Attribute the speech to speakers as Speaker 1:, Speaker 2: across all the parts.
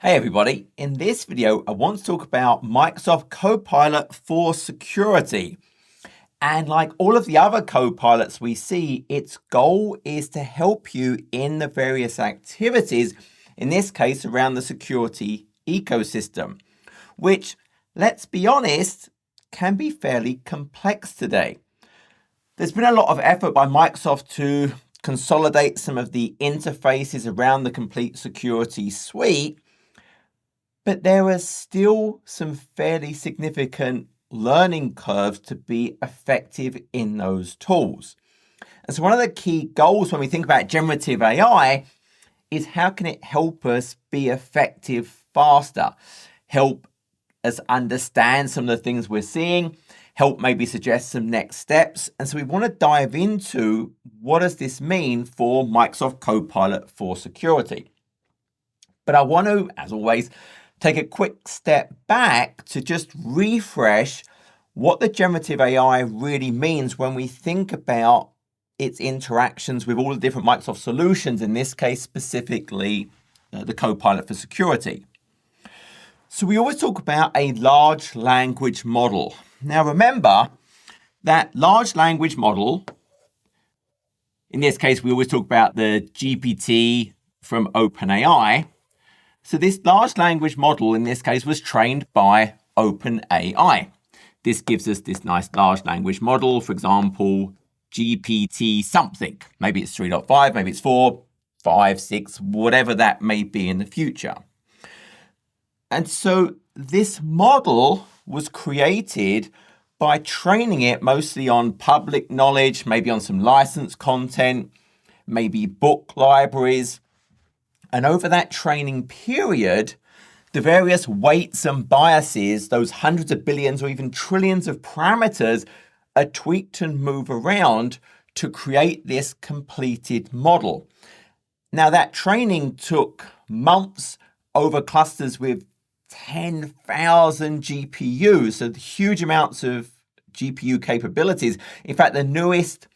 Speaker 1: Hey everybody, in this video I want to talk about Microsoft Copilot for security. And like all of the other Copilots we see, its goal is to help you in the various activities, in this case around the security ecosystem, which, let's be honest, can be fairly complex today. There's been a lot of effort by Microsoft to consolidate some of the interfaces around the complete security suite, but there are still some fairly significant learning curves to be effective in those tools. And so one of the key goals when we think about generative AI is how can it help us be effective faster, help us understand some of the things we're seeing, help maybe suggest some next steps. And so we want to dive into what does this mean for Microsoft Copilot for security. But I want to, as always, take a quick step back to just refresh what the generative AI really means when we think about its interactions with all the different Microsoft solutions, in this case specifically the Copilot for security. So we always talk about a large language model. Now remember that large language model, in this case we always talk about the GPT from OpenAI. So this large language model in this case was trained by OpenAI. This gives us this nice large language model, for example, GPT something. Maybe it's 3.5, maybe it's 4, 5, 6, whatever that may be in the future. And so this model was created by training it mostly on public knowledge, maybe on some licensed content, maybe book libraries. And over that training period, the various weights and biases, those hundreds of billions or even trillions of parameters, are tweaked and move around to create this completed model. Now, that training took months over clusters with 10,000 GPUs, so huge amounts of GPU capabilities. In fact, the newest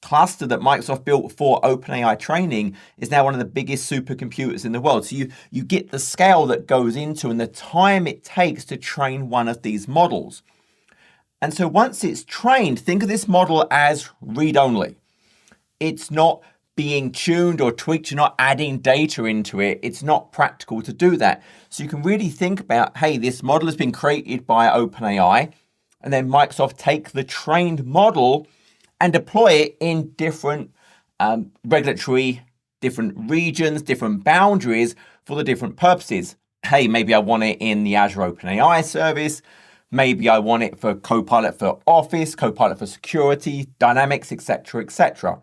Speaker 1: cluster that Microsoft built for OpenAI training is now one of the biggest supercomputers in the world. So you get the scale that goes into and the time it takes to train one of these models. And so once it's trained, think of this model as read-only. It's not being tuned or tweaked. You're not adding data into it. It's not practical to do that. So you can really think about, hey, this model has been created by OpenAI, and then Microsoft take the trained model and deploy it in different regulatory, different regions, different boundaries for the different purposes. Hey, maybe I want it in the Azure OpenAI service. Maybe I want it for Copilot for Office, Copilot for security, Dynamics, etc., etc.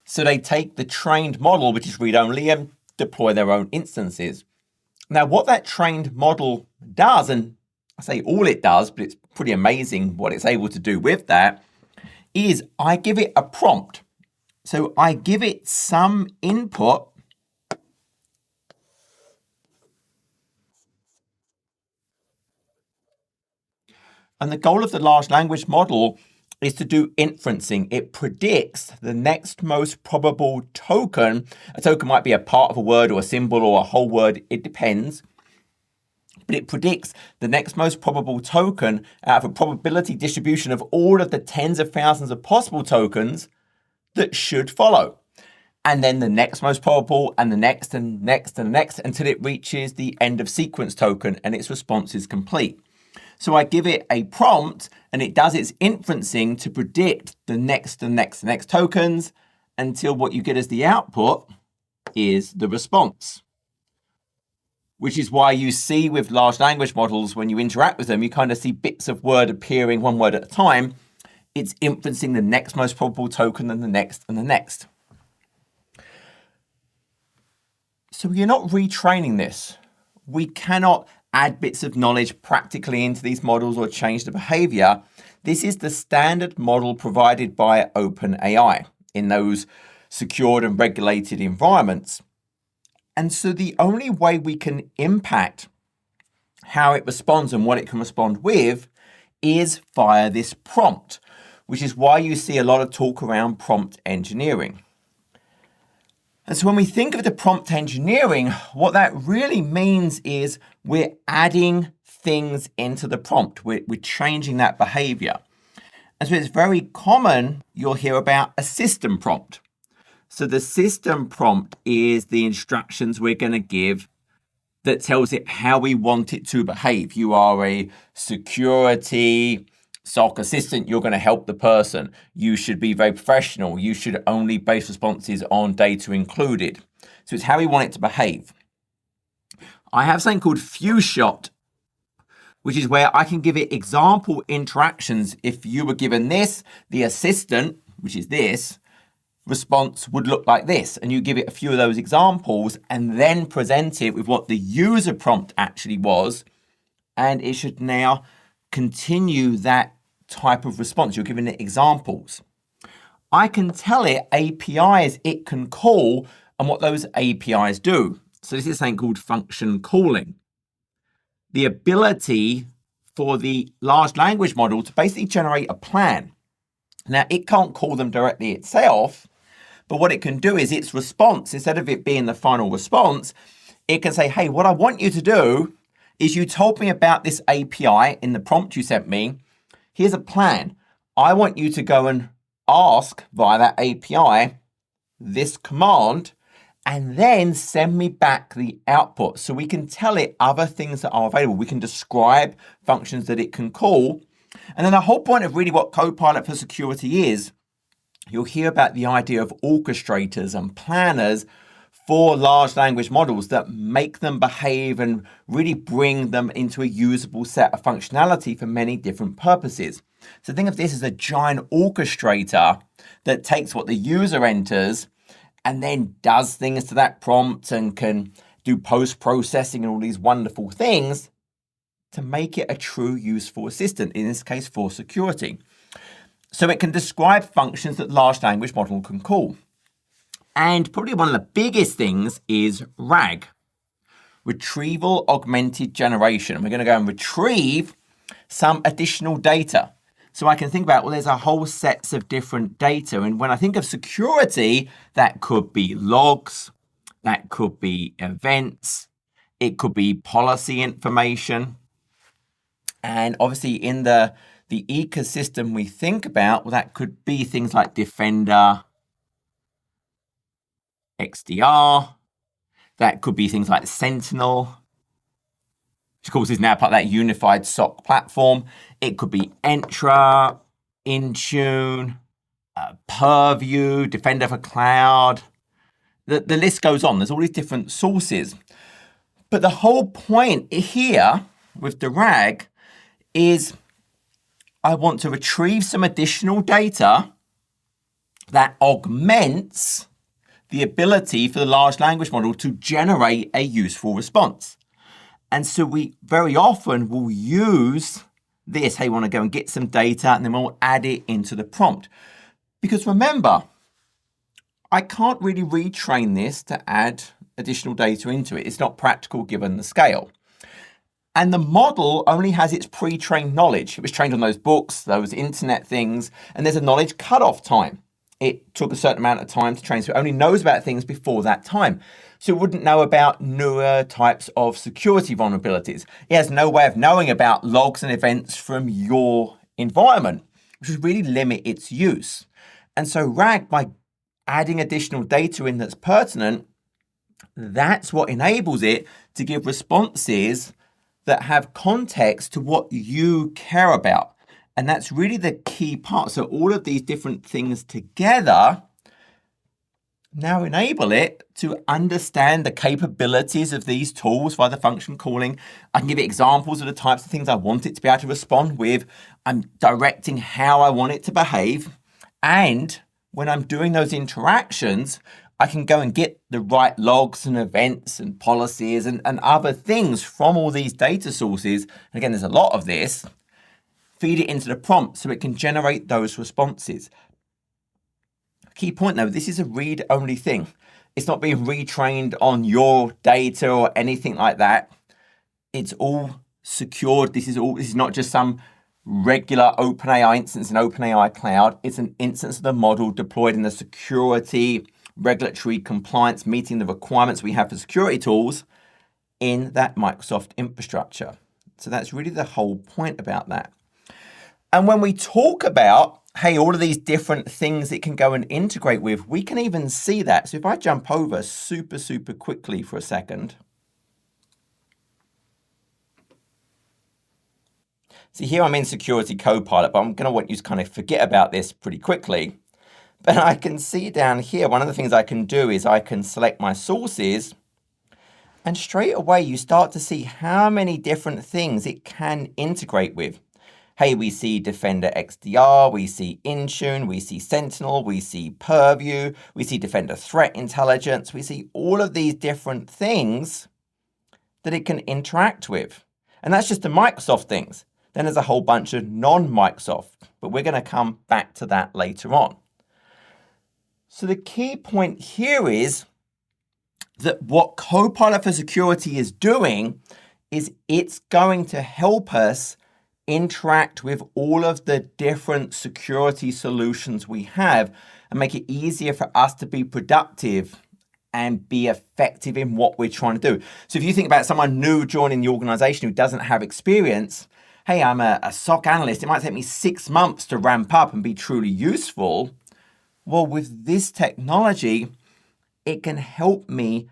Speaker 1: So they take the trained model, which is read-only, and deploy their own instances. Now, what that trained model does, and I say all it does, but it's pretty amazing what it's able to do with that, is I give it a prompt. So I give it some input and the goal of the large language model is to do inferencing. It predicts the next most probable token. A token might be a part of a word or a symbol or a whole word, it depends. But it predicts the next most probable token out of a probability distribution of all of the tens of thousands of possible tokens that should follow. And then the next most probable and the next and next and next until it reaches the end of sequence token and its response is complete. So I give it a prompt and it does its inferencing to predict the next and next and next tokens until what you get as the output is the response. Which is why you see with large language models, when you interact with them, you kind of see bits of word appearing one word at a time. It's inferencing the next most probable token and the next and the next. So you're not retraining this. We cannot add bits of knowledge practically into these models or change the behavior. This is the standard model provided by OpenAI in those secured and regulated environments. And so the only way we can impact how it responds and what it can respond with is via this prompt, which is why you see a lot of talk around prompt engineering. And so when we think of the prompt engineering, what that really means is we're adding things into the prompt. We're changing that behavior. And so it's very common you'll hear about a system prompt. So the system prompt is the instructions we're going to give that tells it how we want it to behave. You are a security SOC assistant, you're going to help the person. You should be very professional. You should only base responses on data included. So it's how we want it to behave. I have something called FewShot, which is where I can give it example interactions. If you were given this, the assistant, which is this, response would look like this. And you give it a few of those examples and then present it with what the user prompt actually was. And it should now continue that type of response. You're giving it examples. I can tell it APIs it can call and what those APIs do. So this is something called function calling. The ability for the large language model to basically generate a plan. Now, it can't call them directly itself, but what it can do is its response, instead of it being the final response, it can say, hey, what I want you to do is you told me about this API in the prompt you sent me. Here's a plan. I want you to go and ask via that API this command and then send me back the output. So we can tell it other things that are available. We can describe functions that it can call. And then the whole point of really what Copilot for Security is, you'll hear about the idea of orchestrators and planners for large language models that make them behave and really bring them into a usable set of functionality for many different purposes. So think of this as a giant orchestrator that takes what the user enters and then does things to that prompt and can do post-processing and all these wonderful things to make it a true useful assistant, in this case for security. So it can describe functions that large language model can call. And probably one of the biggest things is RAG, Retrieval Augmented Generation. We're going to go and retrieve some additional data. So I can think about, well, there's a whole sets of different data. And when I think of security, that could be logs, that could be events, it could be policy information. And obviously in the ecosystem we think about, well, that could be things like Defender, XDR, that could be things like Sentinel, which of course is now part of that unified SOC platform. It could be Entra, Intune, Purview, Defender for Cloud. The list goes on. There's all these different sources. But the whole point here with the RAG is I want to retrieve some additional data that augments the ability for the large language model to generate a useful response. And so we very often will use this, hey, we want to go and get some data, and then we'll add it into the prompt. Because remember, I can't really retrain this to add additional data into it. It's not practical given the scale. And the model only has its pre-trained knowledge. It was trained on those books, those internet things, and there's a knowledge cutoff time. It took a certain amount of time to train, so it only knows about things before that time. So it wouldn't know about newer types of security vulnerabilities. It has no way of knowing about logs and events from your environment, which would really limit its use. And so RAG, by adding additional data in that's pertinent, that's what enables it to give responses that have context to what you care about. And that's really the key part. So all of these different things together now enable it to understand the capabilities of these tools via the function calling. I can give it examples of the types of things I want it to be able to respond with. I'm directing how I want it to behave. And when I'm doing those interactions, I can go and get the right logs and events and policies and other things from all these data sources. And again, there's a lot of this. Feed it into the prompt so it can generate those responses. Key point though, this is a read-only thing. It's not being retrained on your data or anything like that. It's all secured. This is not just some regular OpenAI instance in OpenAI cloud. It's an instance of the model deployed in a security regulatory compliance, meeting the requirements we have for security tools in that Microsoft infrastructure. So that's really the whole point about that. And when we talk about, hey, all of these different things it can go and integrate with, we can even see that. So if I jump over super quickly for a second. See, here I'm in Security Copilot, but I'm going to want you to kind of forget about this pretty quickly. But I can see down here, one of the things I can do is I can select my sources, and straight away you start to see how many different things it can integrate with. Hey, we see Defender XDR, we see Intune, we see Sentinel, we see Purview, we see Defender Threat Intelligence, we see all of these different things that it can interact with. And that's just the Microsoft things. Then there's a whole bunch of non-Microsoft, but we're going to come back to that later on. So the key point here is that what Copilot for Security is doing is it's going to help us interact with all of the different security solutions we have and make it easier for us to be productive and be effective in what we're trying to do. So if you think about someone new joining the organization who doesn't have experience, hey, I'm a SOC analyst, it might take me 6 months to ramp up and be truly useful. Well, with this technology, it can help me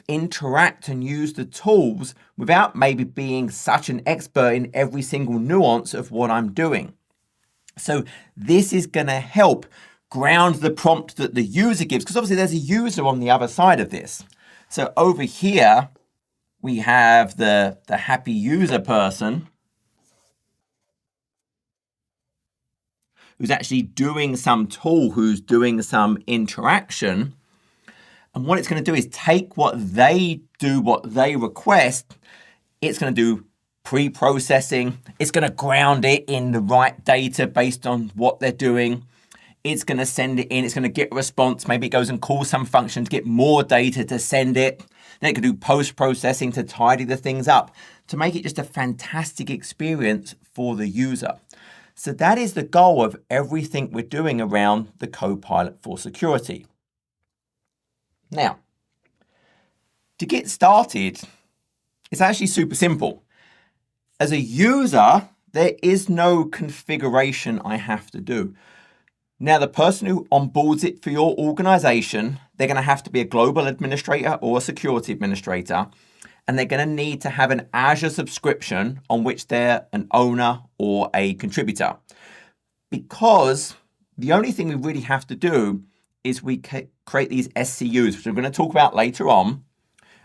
Speaker 1: interact and use the tools without maybe being such an expert in every single nuance of what I'm doing. So this is going to help ground the prompt that the user gives, because obviously there's a user on the other side of this. So over here, we have the happy user person who's actually doing some tool, who's doing some interaction. And what it's going to do is take what they do, what they request. It's going to do pre-processing. It's going to ground it in the right data based on what they're doing. It's going to send it in. It's going to get a response. Maybe it goes and calls some function to get more data to send it. Then it can do post-processing to tidy the things up, to make it just a fantastic experience for the user. So that is the goal of everything we're doing around the Copilot for Security. Now, to get started, it's actually super simple. As a user, there is no configuration I have to do. Now, the person who onboards it for your organization, they're going to have to be a global administrator or a security administrator, and they're going to need to have an Azure subscription on which they're an owner or a contributor. Because the only thing we really have to do is we create these SCUs, which we're going to talk about later on,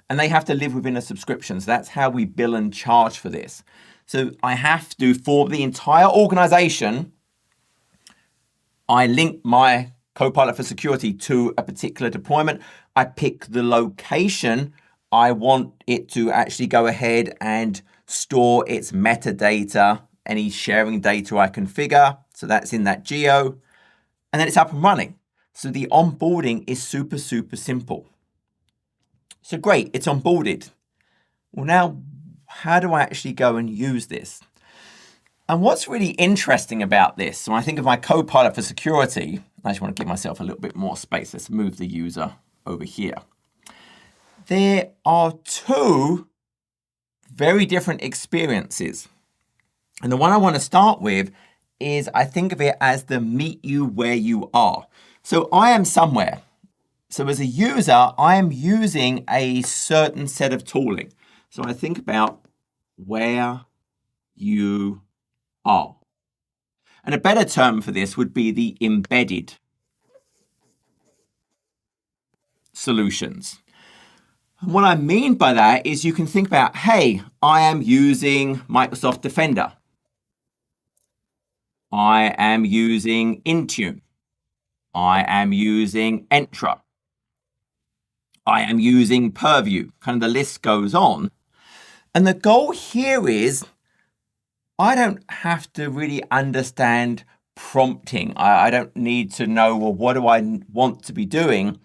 Speaker 1: and they have to live within a subscription. So that's how we bill and charge for this. So I have to, for the entire organization, I link my Copilot for Security to a particular deployment. I pick the location I want it to actually go ahead and store its metadata, any sharing data I configure. So that's in that geo, and then it's up and running. So the onboarding is super simple. So great, it's onboarded. Well, now, how do I actually go and use this? And what's really interesting about this, so when I think of my Copilot for Security, I just want to give myself a little bit more space. Let's move the user over here. There are two very different experiences. And the one I want to start with is I think of it as the meet you where you are. So I am somewhere. So as a user, I am using a certain set of tooling. So I think about where you are. And a better term for this would be the embedded solutions. And what I mean by that is you can think about, hey, I am using Microsoft Defender. I am using Intune. I am using Entra. I am using Purview. Kind of the list goes on. And the goal here is I don't have to really understand prompting. I don't need to know, well, what do I want to be doing?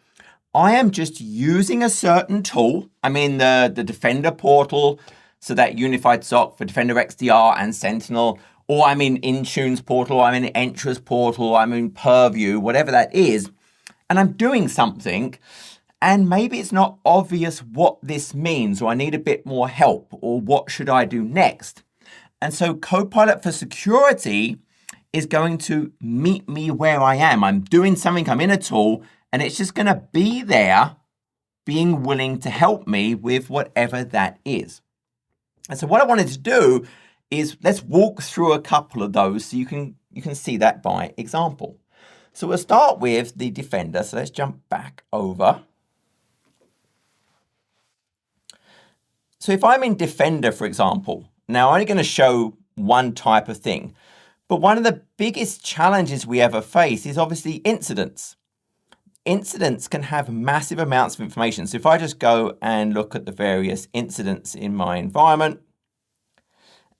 Speaker 1: I am just using a certain tool. I'm in the Defender portal, so that unified SOC for Defender XDR and Sentinel, or I'm in Intune's portal, I'm in Entra's portal, I'm in Purview, whatever that is. and I'm doing something, and maybe it's not obvious what this means, or I need a bit more help, or what should I do next? And so Copilot for Security is going to meet me where I am. I'm doing something, I'm in a tool, and it's just going to be there, being willing to help me with whatever that is. And so what I wanted to do is let's walk through a couple of those so you can see that by example. So we'll start with the Defender. So let's jump back over. So if I'm in Defender, for example, now I'm only going to show one type of thing, but one of the biggest challenges we ever face is obviously incidents. Incidents can have massive amounts of information. So if I just go and look at the various incidents in my environment,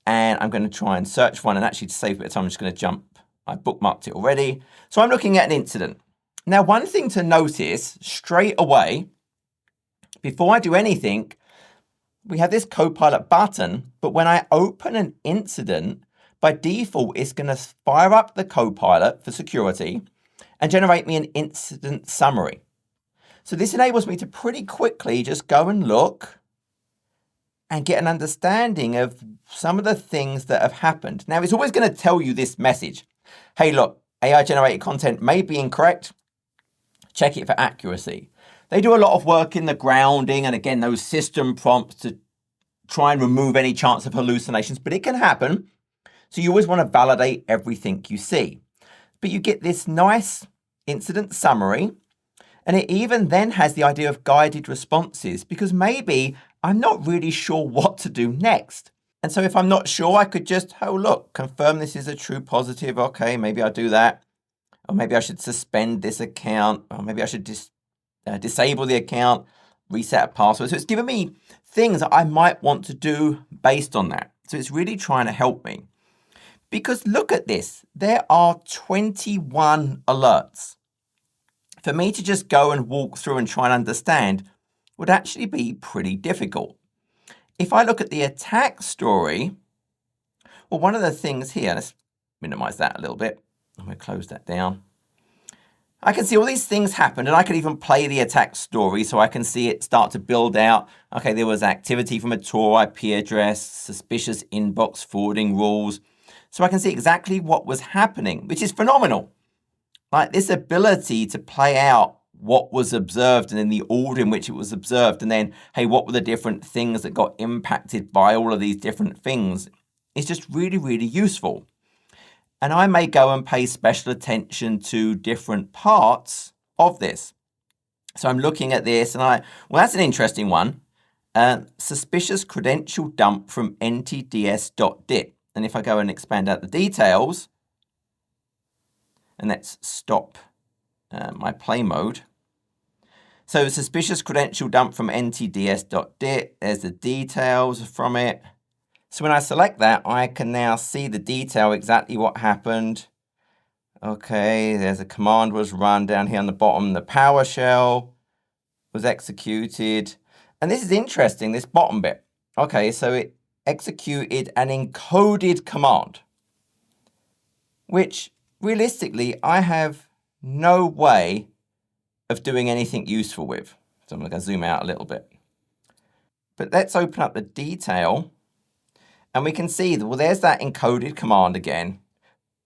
Speaker 1: and I'm going to try and search one, and actually to save a bit of time, I'm just going to jump. I bookmarked it already. So I'm looking at an incident. Now, one thing to notice straight away, before I do anything, we have this Copilot button, but when I open an incident, by default, it's going to fire up the Copilot for security and generate me an incident summary. So this enables me to pretty quickly just go and look and get an understanding of some of the things that have happened. Now, it's always going to tell you this message. Hey, look, AI-generated content may be incorrect. Check it for accuracy. They do a lot of work in the grounding and, again, those system prompts to try and remove any chance of hallucinations, but it can happen. So you always want to validate everything you see. But you get this nice incident summary, and it even then has the idea of guided responses, because maybe I'm not really sure what to do next. And so if I'm not sure, I could just, oh, look, confirm this is a true positive. Okay, maybe I'll do that. Or maybe I should suspend this account. Or maybe I should disable the account, reset a password. So it's giving me things that I might want to do based on that. So it's really trying to help me. Because look at this, there are 21 alerts. For me to just go and walk through and try and understand would actually be pretty difficult. If I look at the attack story, well, one of the things here, let's minimize that a little bit. I'm going to close that down. I can see all these things happen, and I can even play the attack story so I can see it start to build out. Okay, there was activity from a Tor IP address, suspicious inbox forwarding rules. So I can see exactly what was happening, which is phenomenal. Like this ability to play out what was observed and in the order in which it was observed. And then, hey, what were the different things that got impacted by all of these different things? It's just really, really useful. And I may go and pay special attention to different parts of this. So I'm looking at this and well, that's an interesting one. Suspicious credential dump from ntds.dit. And if I go and expand out the details, and let's stop my play mode. So suspicious credential dump from ntds.dit, there's the details from it. So when I select that, I can now see the detail, exactly what happened. Okay, there's a command was run down here on the bottom. The PowerShell was executed. And this is interesting, this bottom bit. Okay, so it executed an encoded command, which realistically, I have no way of doing anything useful with. So I'm going to zoom out a little bit. But let's open up the detail, and we can see that, well, there's that encoded command again.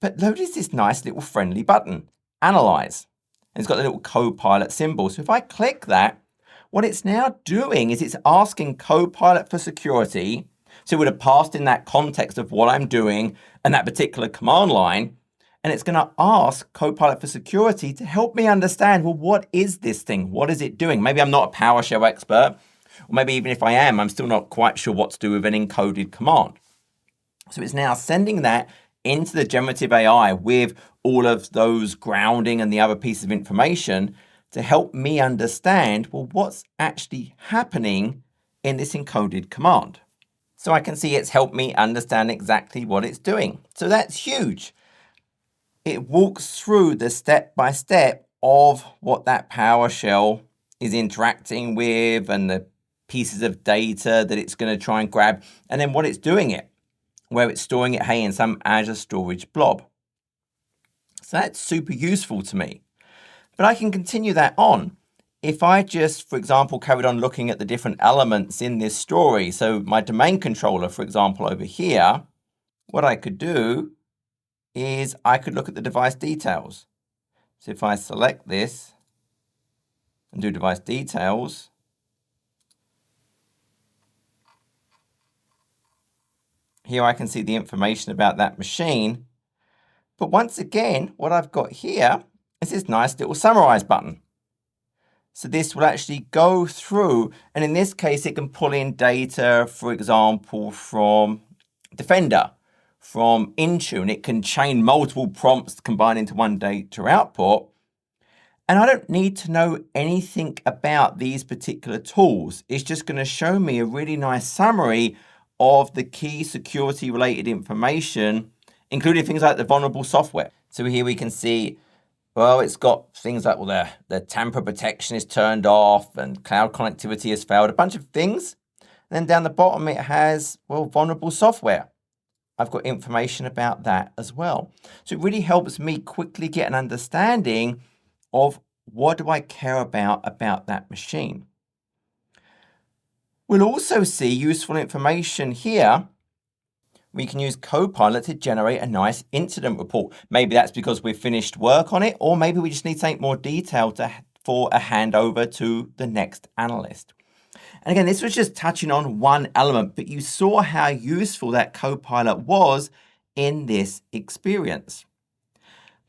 Speaker 1: But notice this nice little friendly button, Analyze. And it's got the little Copilot symbol. So if I click that, what it's now doing is it's asking Copilot for security. So it would have passed in that context of what I'm doing and that particular command line. And it's going to ask Copilot for security to help me understand, well, what is this thing? What is it doing? Maybe I'm not a PowerShell expert, or maybe even if I am, I'm still not quite sure what to do with an encoded command. So it's now sending that into the generative AI with all of those grounding and the other pieces of information to help me understand, well, what's actually happening in this encoded command. So I can see it's helped me understand exactly what it's doing. So that's huge. It walks through the step-by-step of what that PowerShell is interacting with and the pieces of data that it's going to try and grab, and then what it's doing it, where it's storing it, hey, in some Azure storage blob. So that's super useful to me. But I can continue that on. If I just, for example, carried on looking at the different elements in this story, so my domain controller, for example, over here, what I could do is I could look at the device details. So if I select this and do device details, here I can see the information about that machine. But once again, what I've got here is this nice little summarize button. So this will actually go through, and in this case, it can pull in data, for example, from Defender, from Intune. It can chain multiple prompts combined into one data output. And I don't need to know anything about these particular tools. It's just going to show me a really nice summary of the key security related information, including things like the vulnerable software. So here we can see, well, it's got things like, well, the tamper protection is turned off and cloud connectivity has failed, a bunch of things. And then down the bottom, it has, well, vulnerable software. I've got information about that as well. So it really helps me quickly get an understanding of what do I care about that machine. We'll also see useful information here. We can use Copilot to generate a nice incident report. Maybe that's because we've finished work on it, or maybe we just need something more detailed for a handover to the next analyst. And again, this was just touching on one element, but you saw how useful that Copilot was in this experience.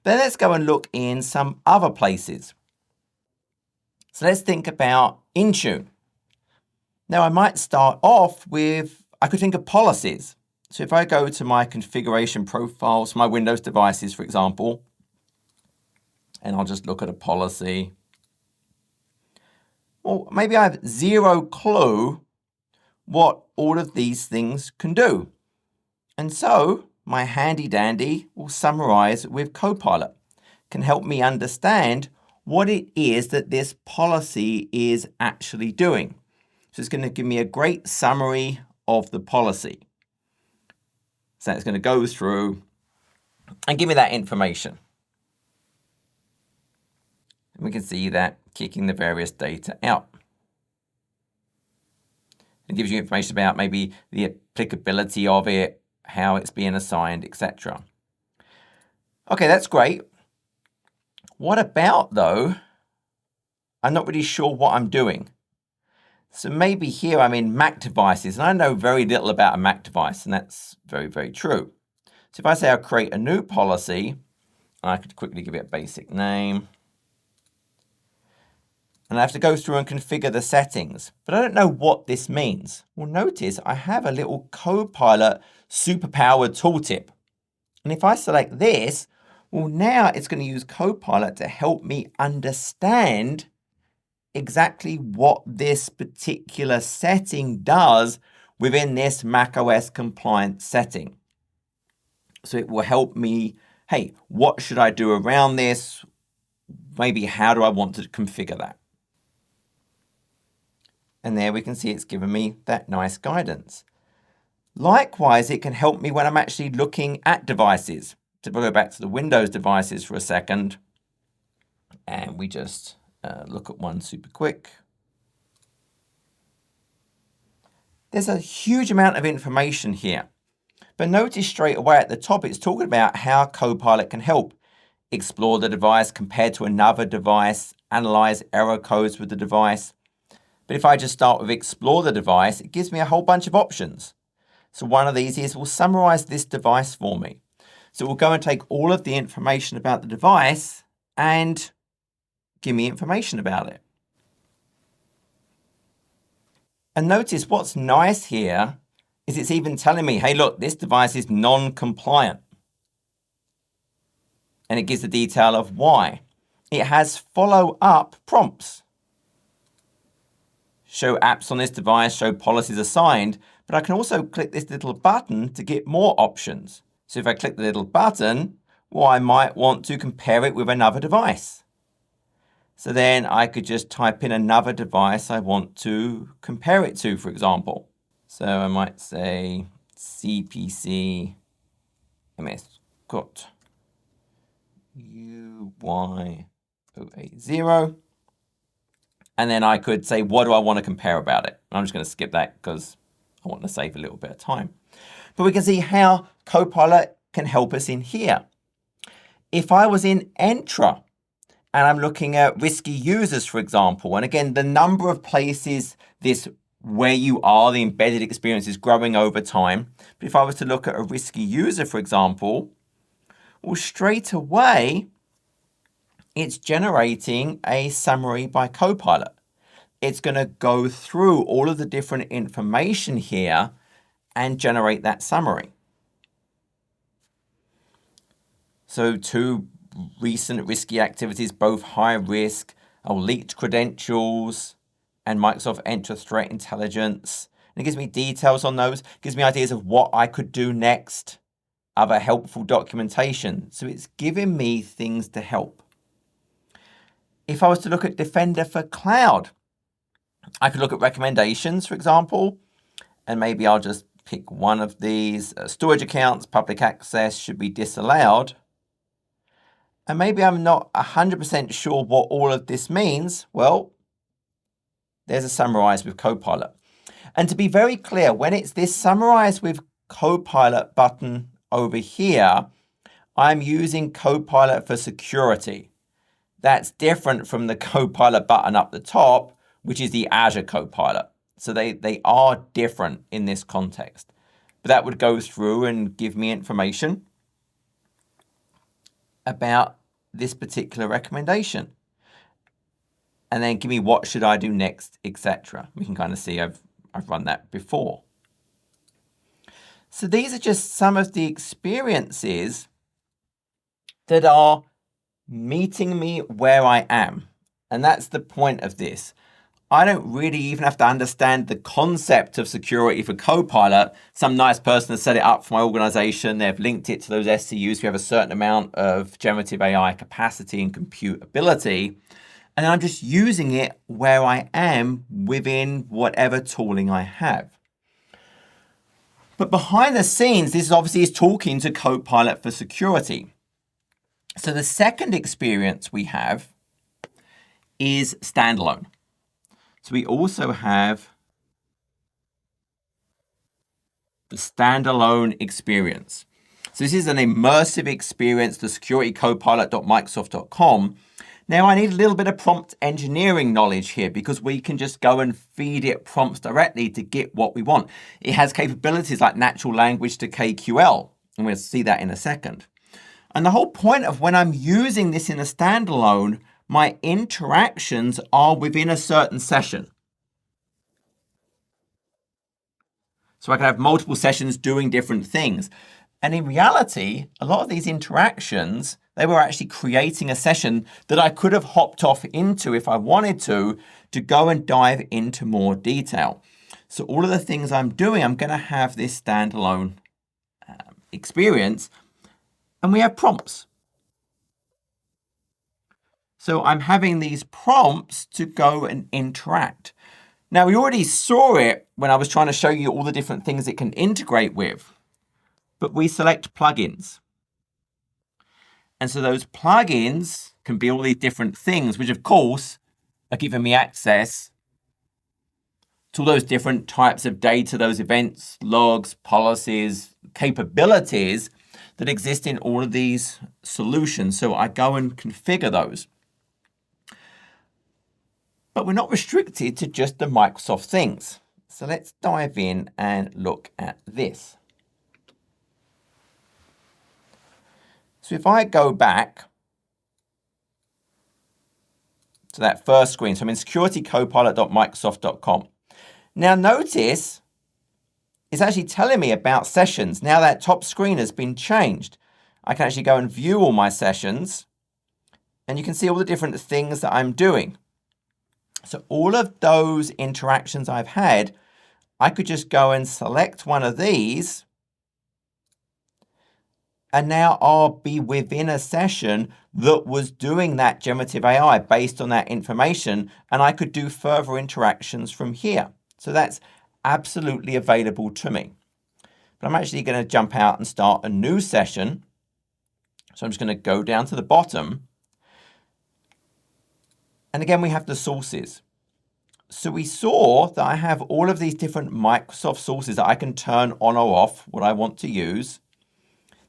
Speaker 1: But let's go and look in some other places. So let's think about Intune. Now I might start off with, I could think of policies. So if I go to my configuration profiles, my Windows devices, for example, and I'll just look at a policy. Well, maybe I have zero clue what all of these things can do. And so my handy dandy will summarize with Copilot, can help me understand what it is that this policy is actually doing. So it's going to give me a great summary of the policy. So it's going to go through and give me that information. And we can see that kicking the various data out. It gives you information about maybe the applicability of it, how it's being assigned, etc. Okay, that's great. What about, though, I'm not really sure what I'm doing. So maybe here I'm in Mac devices, and I know very little about a Mac device, and that's very, very true. So if I say I'll create a new policy, I could quickly give it a basic name. And I have to go through and configure the settings, but I don't know what this means. Well, notice I have a little Copilot superpowered tooltip. And if I select this, well, now it's going to use Copilot to help me understand exactly what this particular setting does within this macOS compliant setting. So it will help me, hey, what should I do around this? Maybe how do I want to configure that? And there we can see it's given me that nice guidance. Likewise, it can help me when I'm actually looking at devices. So if I go back to the Windows devices for a second, and we just look at one super quick. There's a huge amount of information here. But notice straight away at the top, it's talking about how Copilot can help explore the device compared to another device, analyze error codes with the device. But if I just start with explore the device, it gives me a whole bunch of options. So one of these is, we'll summarize this device for me. So we'll go and take all of the information about the device and give me information about it. And notice what's nice here is it's even telling me, hey, look, this device is non-compliant. And it gives the detail of why. It has follow-up prompts. Show apps on this device, show policies assigned, but I can also click this little button to get more options. So if I click the little button, well, I might want to compare it with another device. So then I could just type in another device I want to compare it to, for example. So I might say CPC MS Got UY 0. And then I could say, what do I want to compare about it? I'm just going to skip that because I want to save a little bit of time. But we can see how Copilot can help us in here. If I was in Entra and I'm looking at risky users, for example, and again, the number of places this where you are, the embedded experience is growing over time. But if I was to look at a risky user, for example, well, straight away, it's generating a summary by Copilot. It's going to go through all of the different information here and generate that summary. So 2 recent risky activities, both high risk, leaked credentials, and Microsoft Entra threat intelligence. And it gives me details on those, gives me ideas of what I could do next, other helpful documentation. So it's giving me things to help. If I was to look at Defender for Cloud, I could look at recommendations, for example, and maybe I'll just pick one of these. Storage accounts, public access should be disallowed. And maybe I'm not 100% sure what all of this means. Well, there's a summarize with Copilot. And to be very clear, when it's this summarize with Copilot button over here, I'm using Copilot for security. That's different from the Copilot button up the top, which is the Azure Copilot. So they are different in this context. But that would go through and give me information about this particular recommendation. And then give me what should I do next, etc. We can kind of see I've run that before. So these are just some of the experiences that are meeting me where I am. And that's the point of this. I don't really even have to understand the concept of security for Copilot. Some nice person has set it up for my organization. They've linked it to those SCUs. We have a certain amount of generative AI capacity and compute ability. And I'm just using it where I am within whatever tooling I have. But behind the scenes, this obviously is talking to Copilot for security. So the second experience we have is Standalone. So we also have the Standalone experience. So this is an immersive experience, the securitycopilot.microsoft.com. Now I need a little bit of prompt engineering knowledge here because we can just go and feed it prompts directly to get what we want. It has capabilities like natural language to KQL, and we'll see that in a second. And the whole point of when I'm using this in a standalone, my interactions are within a certain session. So I can have multiple sessions doing different things. And in reality, a lot of these interactions, they were actually creating a session that I could have hopped off into if I wanted to go and dive into more detail. So all of the things I'm doing, I'm going to have this standalone experience. And we have prompts. So I'm having these prompts to go and interact. Now, we already saw it when I was trying to show you all the different things it can integrate with. But we select plugins. And so those plugins can be all these different things, which of course are giving me access to all those different types of data, those events, logs, policies, capabilities that exist in all of these solutions. So I go and configure those. But we're not restricted to just the Microsoft things. So let's dive in and look at this. So if I go back to that first screen, so I'm in securitycopilot.microsoft.com. Now notice it's actually telling me about sessions. Now that top screen has been changed. I can actually go and view all my sessions, and you can see all the different things that I'm doing. So all of those interactions I've had, I could just go and select one of these, and now I'll be within a session that was doing that generative AI based on that information, and I could do further interactions from here. So that's absolutely available to me. But I'm actually going to jump out and start a new session. So I'm just going to go down to the bottom. And again, we have the sources. So we saw that I have all of these different Microsoft sources that I can turn on or off what I want to use.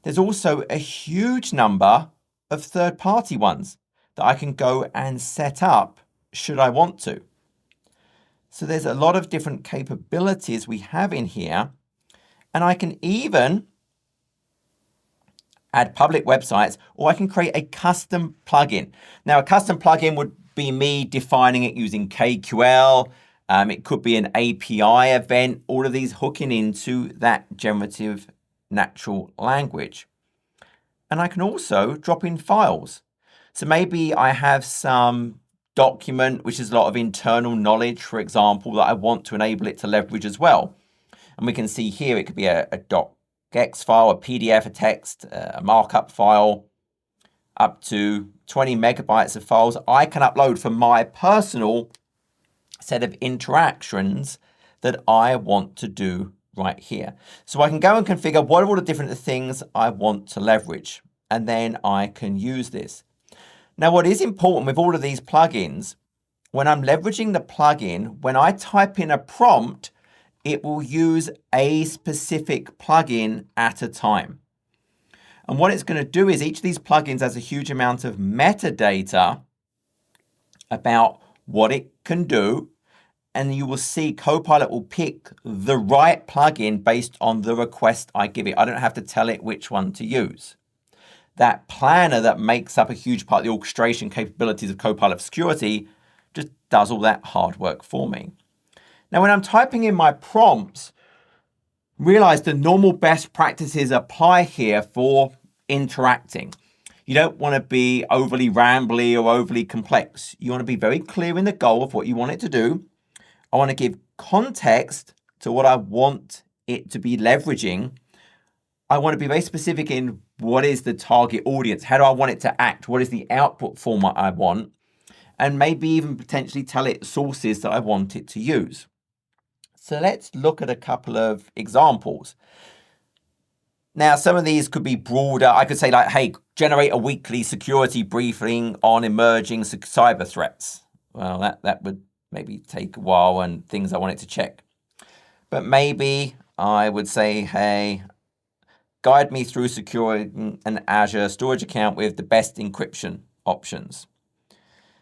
Speaker 1: There's also a huge number of third-party ones that I can go and set up should I want to. So there's a lot of different capabilities we have in here. And I can even add public websites, or I can create a custom plugin. Now, a custom plugin would be me defining it using KQL. It could be an API event, all of these hooking into that generative natural language. And I can also drop in files. So maybe I have some document, which is a lot of internal knowledge, for example, that I want to enable it to leverage as well. And we can see here, it could be a docx file, a PDF, a text, a markup file, up to 20 megabytes of files I can upload for my personal set of interactions that I want to do right here. So I can go and configure what are all the different things I want to leverage, and then I can use this. Now, what is important with all of these plugins, when I'm leveraging the plugin, when I type in a prompt, it will use a specific plugin at a time. And what it's going to do is each of these plugins has a huge amount of metadata about what it can do. And you will see Copilot will pick the right plugin based on the request I give it. I don't have to tell it which one to use. That planner that makes up a huge part of the orchestration capabilities of Copilot for Security just does all that hard work for me. Now, when I'm typing in my prompts, realize the normal best practices apply here for interacting. You don't want to be overly rambly or overly complex. You want to be very clear in the goal of what you want it to do. I want to give context to what I want it to be leveraging. I want to be very specific in what is the target audience? How do I want it to act? What is the output format I want? And maybe even potentially tell it sources that I want it to use. So let's look at a couple of examples. Now, some of these could be broader. I could say like, hey, generate a weekly security briefing on emerging cyber threats. Well, that would maybe take a while and things I want it to check. But maybe I would say, hey, guide me through securing an Azure storage account with the best encryption options.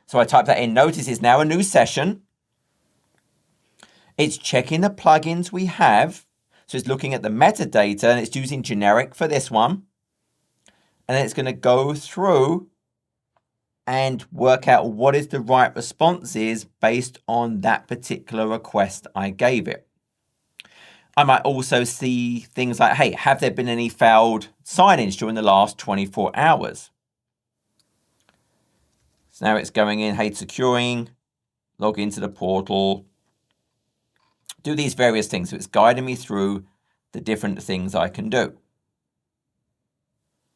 Speaker 1: So I type that in. Notice it's now a new session. It's checking the plugins we have. So it's looking at the metadata and it's using generic for this one. And then it's going to go through and work out what is the right response is based on that particular request I gave it. I might also see things like, hey, have there been any failed sign-ins during the last 24 hours? So now it's going in, hey, securing, log into the portal, do these various things. So it's guiding me through the different things I can do.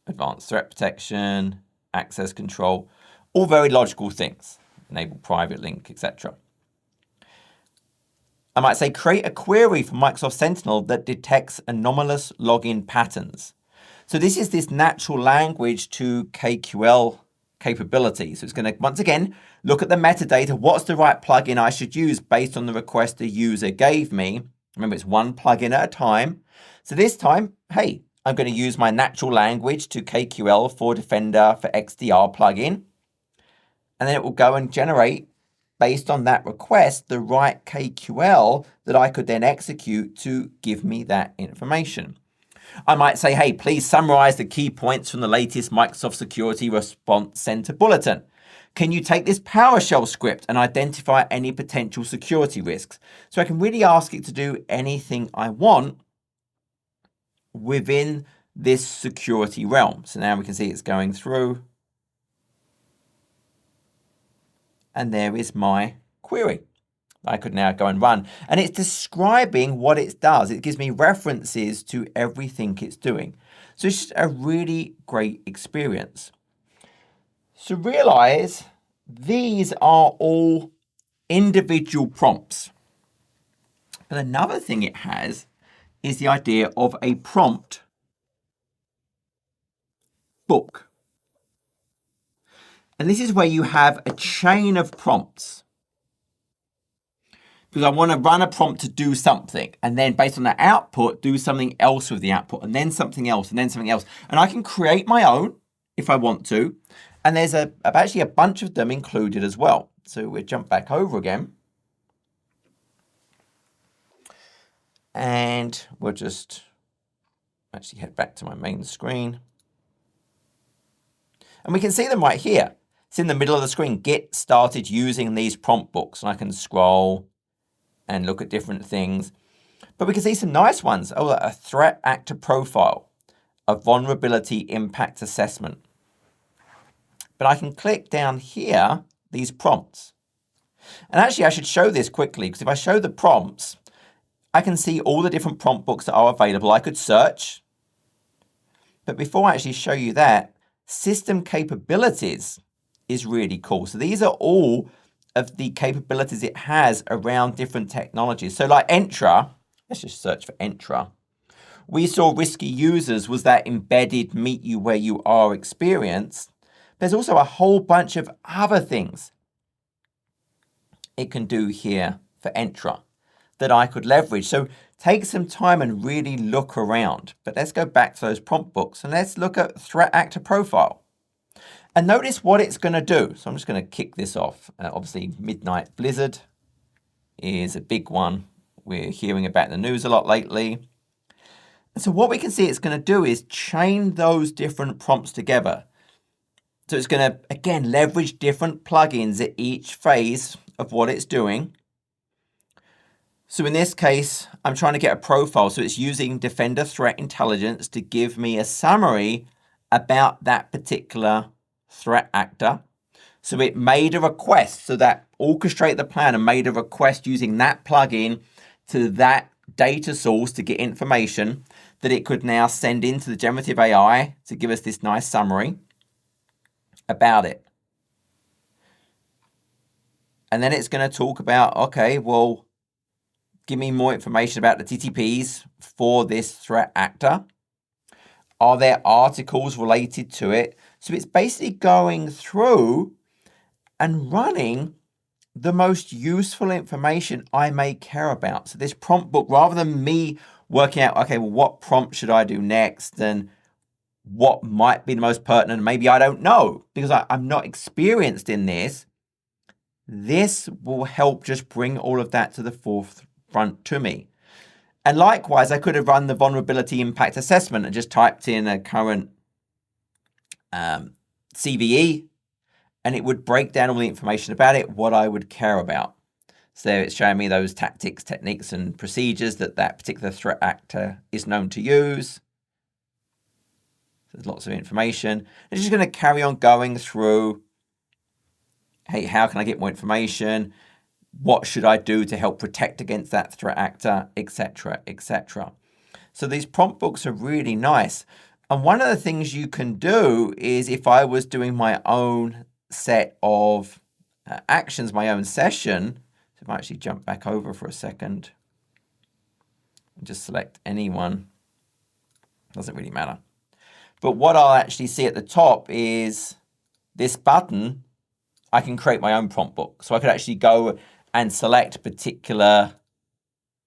Speaker 1: Advanced threat protection, access control, all very logical things. Enable private link, etc. I might say create a query for Microsoft Sentinel that detects anomalous login patterns. So this is this natural language to KQL capability. So it's going to, once again, look at the metadata. What's the right plugin I should use based on the request the user gave me? Remember, it's one plugin at a time. So this time, hey, I'm going to use my natural language to KQL for Defender for XDR plugin. And then it will go and generate, based on that request, the right KQL that I could then execute to give me that information. I might say, hey, please summarize the key points from the latest Microsoft Security Response Center bulletin. Can you take this PowerShell script and identify any potential security risks? So I can really ask it to do anything I want within this security realm. So now we can see it's going through. And there is my query. I could now go and run. And it's describing what it does. It gives me references to everything it's doing. So it's just a really great experience. So realize these are all individual prompts. But another thing it has is the idea of a prompt book. And this is where you have a chain of prompts. Because I want to run a prompt to do something, and then based on that output, do something else with the output, and then something else, and then something else. And I can create my own if I want to. And there's actually a bunch of them included as well. So we'll jump back over again. And we'll just actually head back to my main screen. And we can see them right here. It's in the middle of the screen. Get started using these prompt books. And I can scroll and look at different things. But we can see some nice ones. Oh, a threat actor profile, a vulnerability impact assessment. But I can click down here, these prompts. And actually, I should show this quickly, because if I show the prompts, I can see all the different prompt books that are available. I could search. But before I actually show you that, system capabilities is really cool. So these are all of the capabilities it has around different technologies. So like Entra, let's just search for Entra. We saw risky users was that embedded meet you where you are experience. There's also a whole bunch of other things it can do here for Entra that I could leverage. So take some time and really look around. But let's go back to those prompt books and let's look at threat actor profile. And notice what it's going to do. So I'm just going to kick this off. Obviously, Midnight Blizzard is a big one. We're hearing about in the news a lot lately. And so what we can see it's going to do is chain those different prompts together. So it's going to, again, leverage different plugins at each phase of what it's doing. So in this case, I'm trying to get a profile. So it's using Defender Threat Intelligence to give me a summary about that particular threat actor. So it made a request. So that orchestrate the plan and made a request using that plugin to that data source to get information that it could now send into the generative AI to give us this nice summary about it. And then it's going to talk about, okay, well, give me more information about the TTPs for this threat actor. Are there articles related to it? So it's basically going through and running the most useful information I may care about. So this prompt book, rather than me working out, okay, well, what prompt should I do next and what might be the most pertinent, maybe I don't know because I'm not experienced in this. This will help just bring all of that to the forefront to me. And likewise, I could have run the vulnerability impact assessment and just typed in a current CVE, and it would break down all the information about it, what I would care about. So it's showing me those tactics, techniques, and procedures that particular threat actor is known to use. There's lots of information. It's just going to carry on going through, hey, how can I get more information? What should I do to help protect against that threat actor, etc., etc. So these prompt books are really nice. And one of the things you can do is if I was doing my own set of actions, my own session, so if I actually jump back over for a second, and just select anyone, doesn't really matter. But what I'll actually see at the top is this button. I can create my own prompt book. So I could actually go and select particular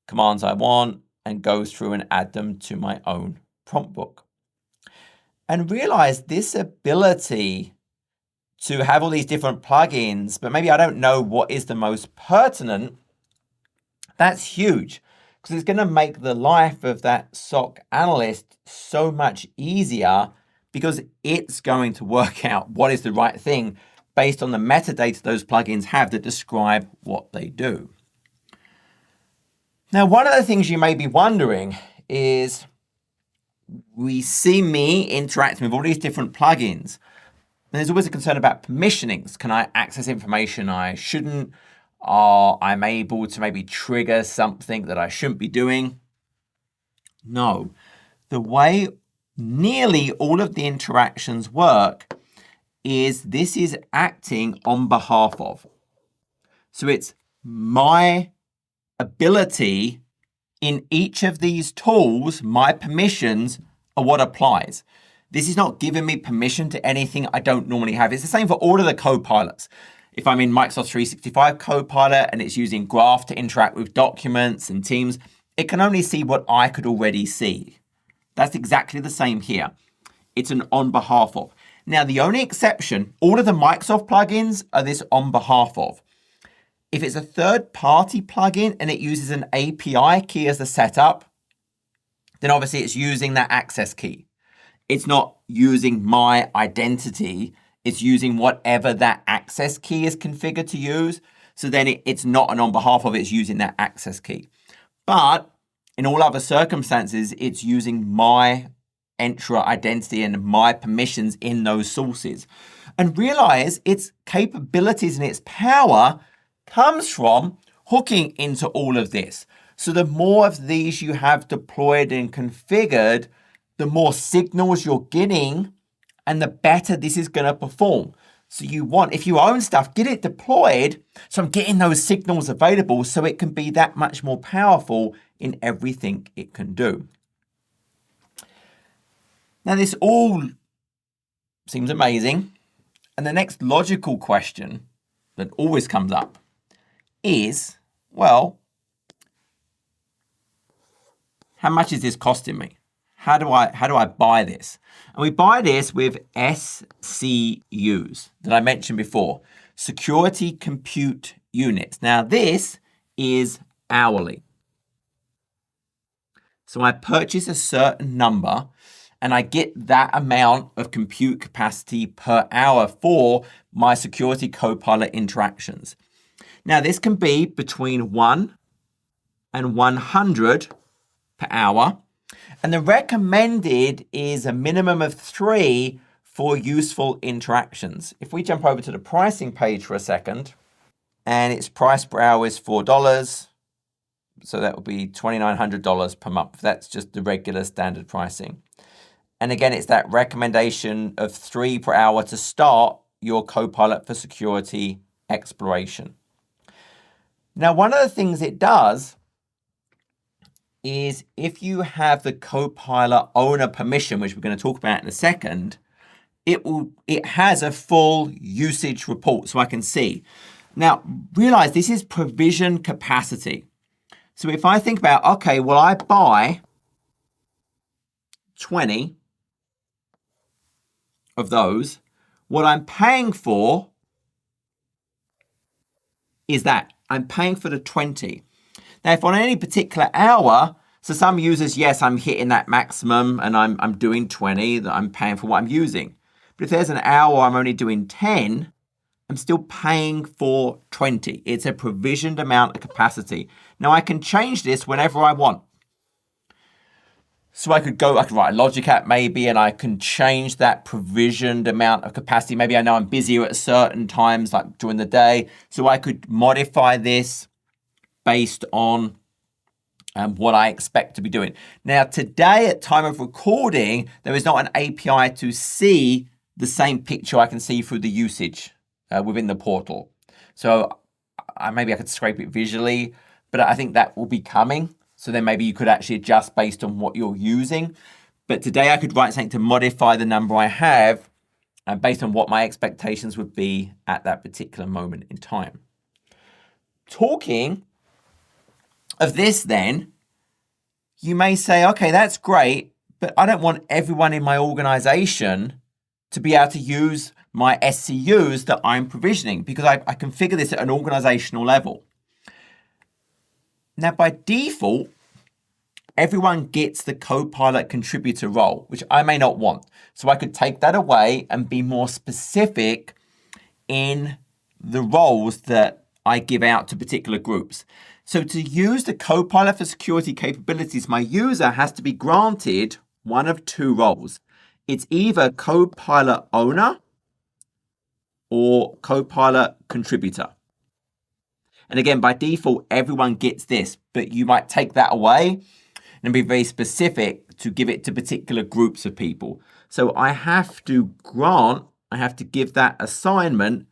Speaker 1: commands I want and go through and add them to my own prompt book. And realize this ability to have all these different plugins, but maybe I don't know what is the most pertinent, that's huge because it's going to make the life of that SOC analyst so much easier because it's going to work out what is the right thing based on the metadata those plugins have that describe what they do. Now, one of the things you may be wondering is we see me interacting with all these different plugins. And there's always a concern about permissionings. Can I access information I shouldn't? I'm able to maybe trigger something that I shouldn't be doing? No. The way nearly all of the interactions work is this is acting on behalf of. So it's my ability in each of these tools, my permissions are what applies. This is not giving me permission to anything I don't normally have. It's the same for all of the copilots. If I'm in Microsoft 365 Copilot and it's using Graph to interact with documents and Teams, it can only see what I could already see. That's exactly the same here. It's an on behalf of. Now, the only exception, all of the Microsoft plugins are this on behalf of. If it's a third-party plugin and it uses an API key as the setup, then obviously it's using that access key. It's not using my identity. It's using whatever that access key is configured to use. So then it's not an on behalf of, it's using that access key. But in all other circumstances, it's using my Entra identity and my permissions in those sources. And realize its capabilities and its power comes from hooking into all of this. So the more of these you have deployed and configured, the more signals you're getting and the better this is going to perform. So you want, if you own stuff, get it deployed. So I'm getting those signals available so it can be that much more powerful in everything it can do. Now, this all seems amazing. And the next logical question that always comes up is, well, how much is this costing me? How do I buy this? And we buy this with SCUs that I mentioned before, Security Compute Units. Now, this is hourly. So I purchase a certain number and I get that amount of compute capacity per hour for my Security Copilot interactions. Now, this can be between 1 and 100 per hour. And the recommended is a minimum of 3 for useful interactions. If we jump over to the pricing page for a second, and its price per hour is $4, so that would be $2,900 per month. That's just the regular standard pricing. And again, it's that recommendation of 3 per hour to start your Copilot for security exploration. Now, one of the things it does is if you have the Copilot owner permission, which we're going to talk about in a second, it has a full usage report so I can see. Now, realize this is provision capacity. So if I think about, okay, well, I buy 20 of those, what I'm paying for is that. I'm paying for the 20. Now, if on any particular hour, so some users, yes, I'm hitting that maximum and I'm doing 20, that I'm paying for what I'm using. But if there's an hour I'm only doing 10, I'm still paying for 20. It's a provisioned amount of capacity. Now, I can change this whenever I want. So I could write a logic app maybe, and I can change that provisioned amount of capacity. Maybe I know I'm busier at certain times, like during the day. So I could modify this based on what I expect to be doing. Now, today at time of recording, there is not an API to see the same picture I can see through the usage within the portal. So maybe I could scrape it visually, but I think that will be coming. So then maybe you could actually adjust based on what you're using. But today I could write something to modify the number I have based on what my expectations would be at that particular moment in time. Talking of this then, you may say, okay, that's great, but I don't want everyone in my organization to be able to use my SCUs that I'm provisioning because I configure this at an organizational level. Now, by default, everyone gets the Copilot contributor role, which I may not want. So I could take that away and be more specific in the roles that I give out to particular groups. So to use the Copilot for security capabilities, my user has to be granted one of 2 roles. It's either Copilot owner or Copilot contributor. And again, by default, everyone gets this, but you might take that away and be very specific to give it to particular groups of people. So I have to give that assignment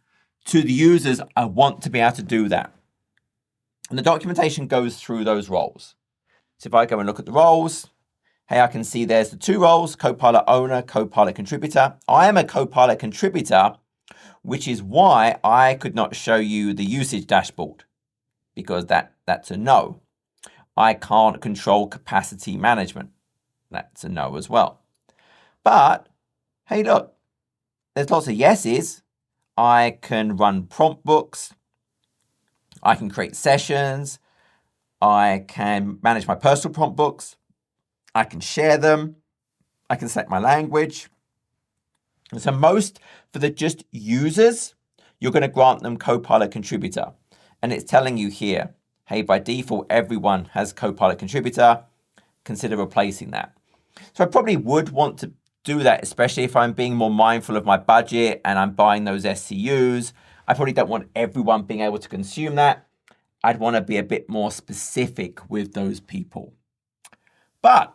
Speaker 1: to the users I want to be able to do that. And the documentation goes through those roles. So if I go and look at the roles, Hey, I can see there's the two roles, Copilot owner, Copilot contributor. I am a Copilot contributor, which is why I could not show you the usage dashboard, because that's a no. I can't control capacity management. That's a no as well. But hey, look, there's lots of yeses. I can run Promptbooks. I can create sessions. I can manage my personal Promptbooks. I can share them. I can select my language. And so most for the just users, you're going to grant them Copilot contributor. And it's telling you here, hey, by default, everyone has Copilot contributor. Consider replacing that. So I probably would want to do that, especially if I'm being more mindful of my budget and I'm buying those SCUs. I probably don't want everyone being able to consume that. I'd want to be a bit more specific with those people. But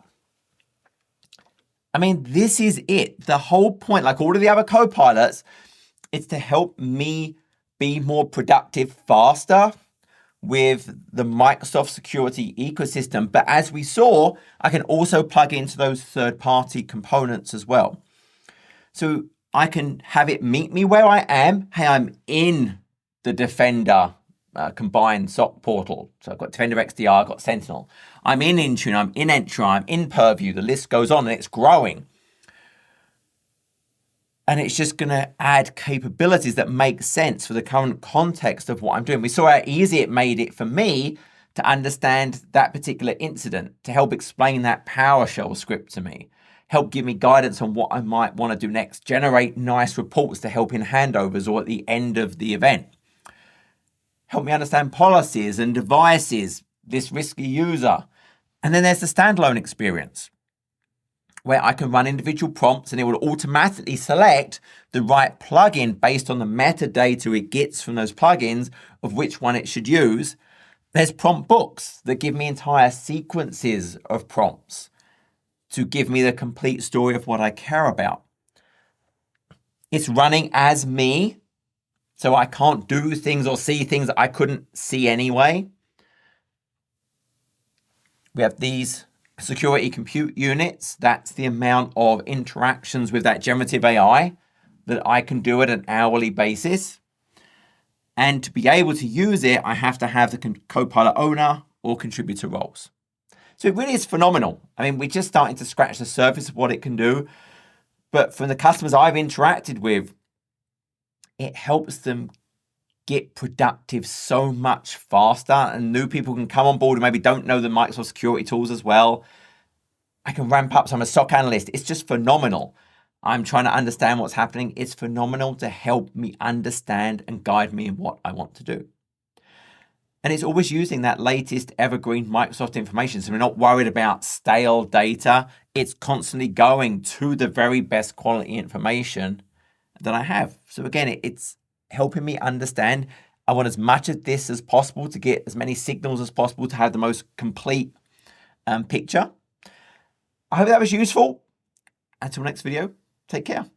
Speaker 1: I mean, this is it. The whole point, like all of the other Copilots, it's to help me be more productive faster with the Microsoft security ecosystem. But as we saw, I can also plug into those third-party components as well. So I can have it meet me where I am. Hey, I'm in the Defender combined SOC portal. So I've got Defender XDR, I've got Sentinel. I'm in Intune, I'm in Entra, I'm in Purview. The list goes on and it's growing. And it's just going to add capabilities that make sense for the current context of what I'm doing. We saw how easy it made it for me to understand that particular incident, to help explain that PowerShell script to me, help give me guidance on what I might want to do next, generate nice reports to help in handovers or at the end of the event, help me understand policies and devices, this risky user. And then there's the standalone experience, where I can run individual prompts and it will automatically select the right plugin based on the metadata it gets from those plugins of which one it should use. There's Promptbooks that give me entire sequences of prompts to give me the complete story of what I care about. It's running as me, so I can't do things or see things that I couldn't see anyway. We have these security compute units. That's the amount of interactions with that generative AI that I can do at an hourly basis. And to be able to use it, I have to have the Copilot owner or contributor roles. So it really is phenomenal. I mean, we're just starting to scratch the surface of what it can do. But from the customers I've interacted with, it helps them get productive so much faster, and new people can come on board who maybe don't know the Microsoft security tools as well. I can ramp up. So I'm a SOC analyst. It's just phenomenal. I'm trying to understand what's happening. It's phenomenal to help me understand and guide me in what I want to do. And it's always using that latest evergreen Microsoft information. So we're not worried about stale data. It's constantly going to the very best quality information that I have. So again, it's helping me understand. I want as much of this as possible to get as many signals as possible to have the most complete picture. I hope that was useful. Until next video, take care.